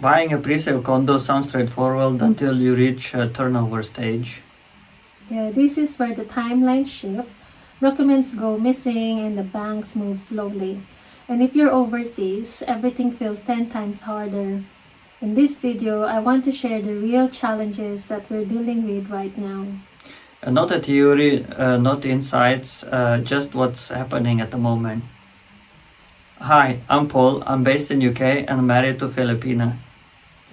Buying a pre-sale condo sounds straightforward until you reach a turnover stage. Yeah, this is where the timeline shifts, documents go missing, and the banks move slowly. And if you're overseas, everything feels 10 times harder. In this video, I want to share the real challenges that we're dealing with right now. Not a theory, not insights, just what's happening at the moment. Hi, I'm Paul. I'm based in UK and married to Filipina.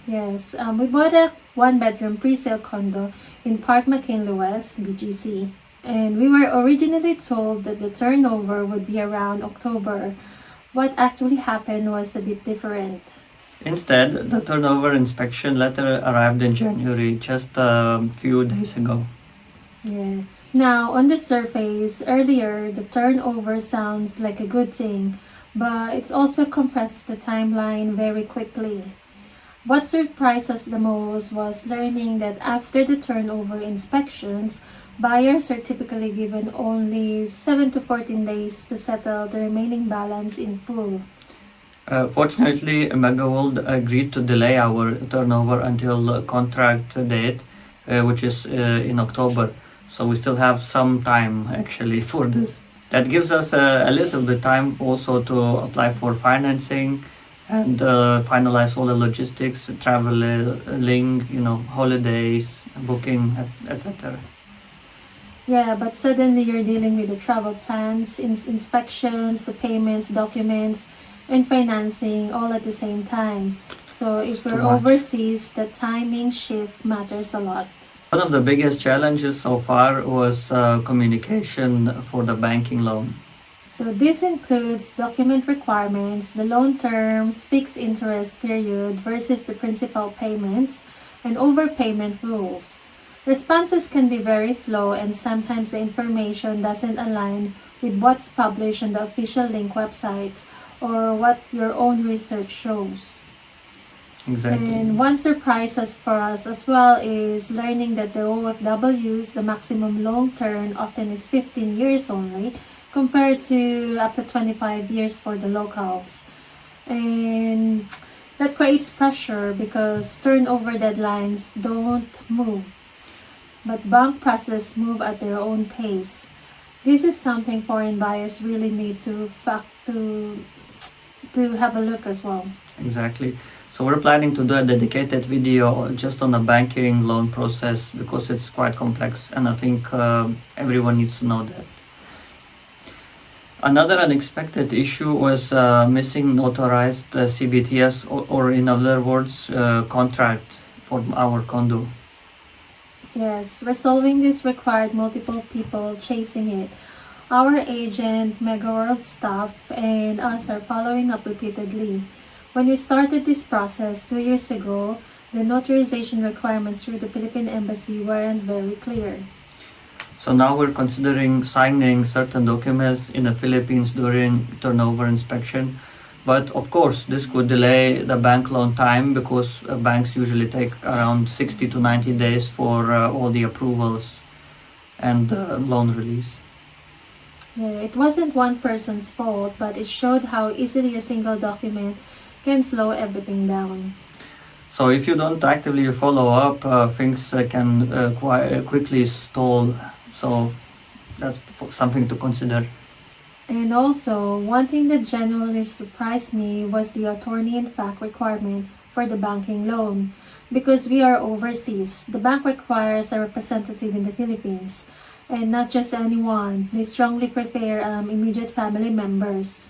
Yes, we bought a one-bedroom pre-sale condo in Park McKinley West, BGC. And we were originally told that the turnover would be around October. What actually happened was a bit different. Instead, the turnover inspection letter arrived in January, just a few days ago. Yeah. Now, on the surface, earlier, the turnover sounds like a good thing, but it also compresses the timeline very quickly. What surprised us the most was learning that after the turnover inspections, buyers are typically given only 7 to 14 days to settle the remaining balance in full. Fortunately, Megaworld agreed to delay our turnover until the contract date, which is in October. So we still have some time actually for this. That gives us a little bit time also to apply for financing and finalize all the logistics, traveling, holidays, booking, etc. Yeah, but suddenly you're dealing with the travel plans, inspections, the payments, documents, and financing all at the same time. So if It's too we're much. overseas, the timing shift matters a lot. One of the biggest challenges so far was communication for the banking loan. So this includes document requirements, the loan terms, fixed interest period versus the principal payments, and overpayment rules. Responses can be very slow and sometimes the information doesn't align with what's published on the official link websites or what your own research shows. Exactly. And one surprise for us as well is learning that the OFWs, the maximum loan term, often is 15 years only, compared to up to 25 years for the locals. And that creates pressure because turnover deadlines don't move, but bank processes move at their own pace. This is something foreign buyers really need to have a look as well. Exactly. So we're planning to do a dedicated video just on the banking loan process because it's quite complex and I think everyone needs to know that. Another unexpected issue was missing notarized CBTS or in other words contract for our condo. Yes, resolving this required multiple people chasing it. Our agent, Megaworld staff, and us are following up repeatedly. When we started this process 2 years ago, the notarization requirements through the Philippine Embassy weren't very clear. So now we're considering signing certain documents in the Philippines during turnover inspection. But of course, this could delay the bank loan time because banks usually take around 60 to 90 days for all the approvals and loan release. Yeah, it wasn't one person's fault, but it showed how easily a single document can slow everything down. So if you don't actively follow up, things can quite quickly stall. So that's something to consider. And also, one thing that genuinely surprised me was the attorney-in-fact requirement for the banking loan. Because we are overseas, the bank requires a representative in the Philippines. And not just anyone, they strongly prefer immediate family members.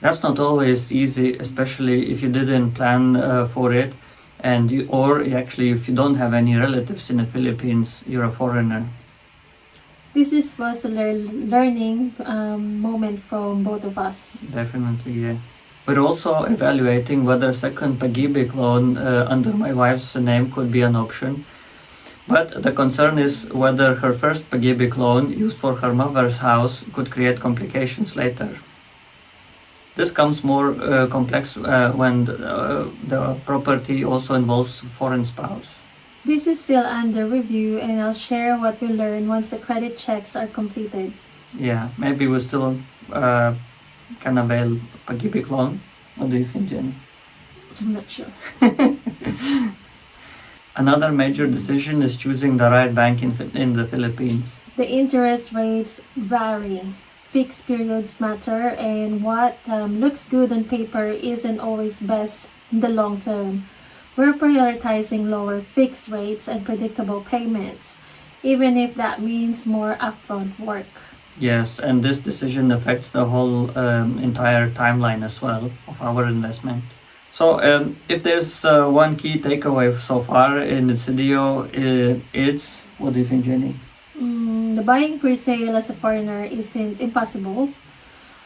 That's not always easy, especially if you didn't plan for it, and actually if you don't have any relatives in the Philippines, you're a foreigner. Was a learning moment from both of us. Definitely, yeah. We're also evaluating whether second Pag-IBIG loan under my wife's name could be an option. But the concern is whether her first Pag-IBIG loan used for her mother's house could create complications later. This comes more complex when the property also involves foreign spouse. This is still under review and I'll share what we learn once the credit checks are completed. Yeah, maybe we still can avail Pag-IBIG loan. What do you think, Jenny? I'm not sure. Another major decision is choosing the right bank in the Philippines. The interest rates vary. Fixed periods matter, and what looks good on paper isn't always best in the long term. We're prioritizing lower fixed rates and predictable payments, even if that means more upfront work. Yes, and this decision affects the whole entire timeline as well of our investment. So, if there's one key takeaway so far in this video, it's what do you think, Jenny? The buying pre-sale as a foreigner isn't impossible,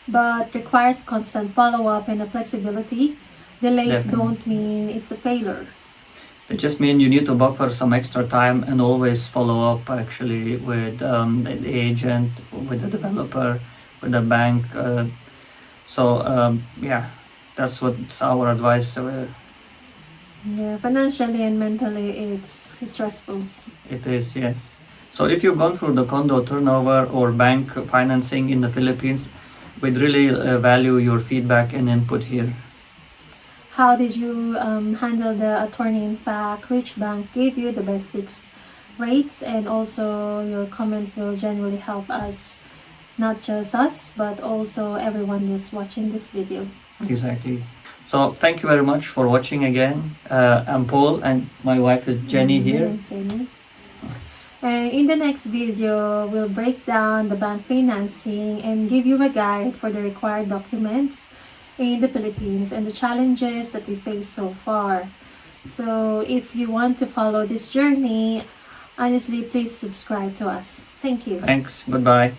but requires constant follow-up and a flexibility. Delays Definitely. don't mean it's a failure. It just means you need to buffer some extra time and always follow up actually with the agent, with the developer, with the bank. Yeah, that's what's our advice. Yeah, financially and mentally, it's stressful. It is, yes. So if you've gone through the condo turnover or bank financing in the Philippines, we'd really value your feedback and input here. How did you handle the attorney in fact? Which bank gave you the best fixed rates? And also your comments will generally help us, not just us, but also everyone that's watching this video. Exactly. So thank you very much for watching again. I'm Paul and my wife is Jenny here. Thanks, Jenny. And in the next video, we'll break down the bank financing and give you a guide for the required documents in the Philippines and the challenges that we face so far. So if you want to follow this journey, honestly, please subscribe to us. Thank you. Thanks. Goodbye.